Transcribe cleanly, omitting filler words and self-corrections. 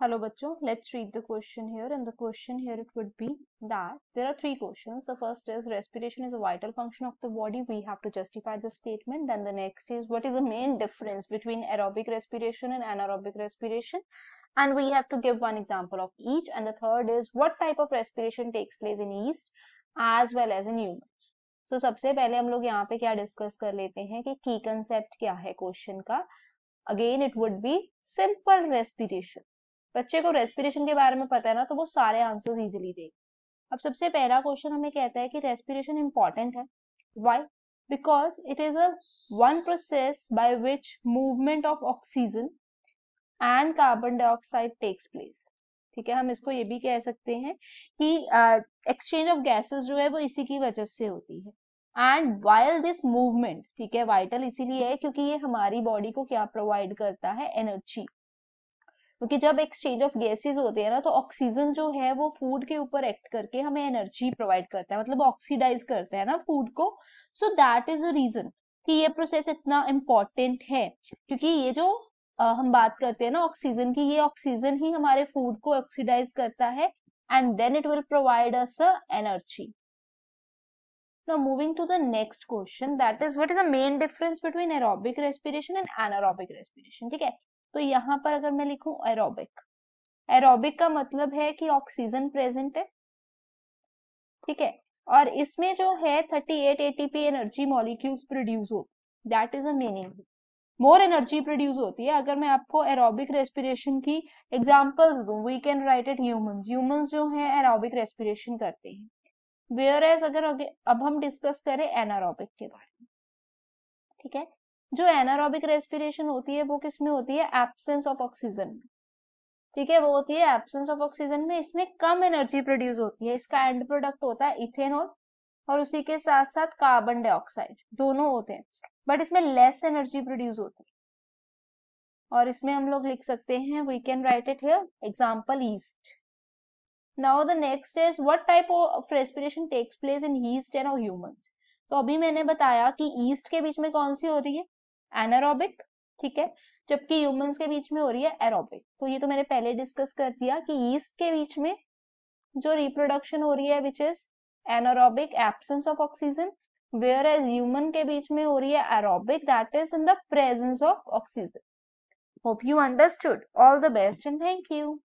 Hello bachcho, let's read the question here, and the question here it would be that there are three questions. The first is respiration is a vital function of the body. We have to justify the statement. Then the next is what is the main difference between aerobic respiration and anaerobic respiration, and we have to give one example of each. And the third is what type of respiration takes place in yeast as well as in humans. So सबसे पहले हम लोग यहाँ पे क्या discuss कर लेते हैं कि की कंसेप्ट क्या है क्वेश्चन का. Again it would be simple respiration. बच्चे को रेस्पिरेशन के बारे में पता है ना, तो वो सारे आंसर्स इजीली देगा. अब सबसे पहला क्वेश्चन हमें कहता है कि रेस्पिरेशन इंपॉर्टेंट है. Why? Because it is a one process by which movement of oxygen and carbon dioxide takes place. ठीक है, हम इसको ये भी कह सकते हैं कि एक्सचेंज ऑफ गैसेस जो है वो इसी की वजह से होती है. एंड वाइल दिस मूवमेंट, ठीक है, वाइटल इसीलिए है क्योंकि ये हमारी बॉडी को क्या प्रोवाइड करता है? एनर्जी. क्योंकि जब एक्सचेंज ऑफ गैसेस होते हैं ना, तो ऑक्सीजन जो है वो फूड के ऊपर एक्ट करके हमें एनर्जी प्रोवाइड करता है, मतलब ऑक्सीडाइज करता है ना फूड को. So that is the reason कि ये प्रोसेस इतना इम्पोर्टेंट है, क्योंकि ये जो हम बात करते हैं ना ऑक्सीजन की, ये ऑक्सीजन ही हमारे फूड को ऑक्सीडाइज करता है and then it will provide us energy. Now moving to the next question, that is what is the main difference between aerobic respiration and anaerobic respiration. ठीक है, तो यहाँ पर अगर मैं लिखूं एरोबिक, एरोबिक का मतलब है कि ऑक्सीजन प्रेजेंट है. ठीक है, और इसमें जो है 38 एटीपी एनर्जी मॉलिक्यूल्स प्रोड्यूस हो, that is a meaning. More energy produce होती है. अगर मैं आपको एरोबिक रेस्पिरेशन की एग्जांपल्स दूं, we can write it humans. Humans जो है एरोबिक रेस्पिरेशन करते हैं. वेयर एज अगर अब हम डिस्कस करें एनारोबिक के बारे में. ठीक है, जो एनारोबिक रेस्पिरेशन होती है वो किस में होती है? एब्सेंस ऑफ ऑक्सीजन में. ठीक है, वो होती है एब्सेंस ऑफ ऑक्सीजन में. इसमें कम एनर्जी प्रोड्यूस होती है. इसका एंड प्रोडक्ट होता है इथेनॉल और उसी के साथ साथ कार्बन डाइऑक्साइड, दोनों होते हैं. बट इसमें लेस एनर्जी प्रोड्यूस होती है. और इसमें हम लोग लिख सकते हैं, we can write it here, example yeast. Now the next is what type of respiration takes place in yeast and humans. तो अभी मैंने बताया कि yeast के बीच में कौन सी हो रही है? anaerobic. ठीक है, जबकि humans के बीच में हो रही है aerobic. तो ये तो मैंने पहले डिस्कस कर दिया कि yeast के बीच में जो reproduction हो रही है which is anaerobic, absence of oxygen, whereas human के बीच में हो रही है aerobic, that is in the presence of oxygen. Hope you understood. All the best and thank you.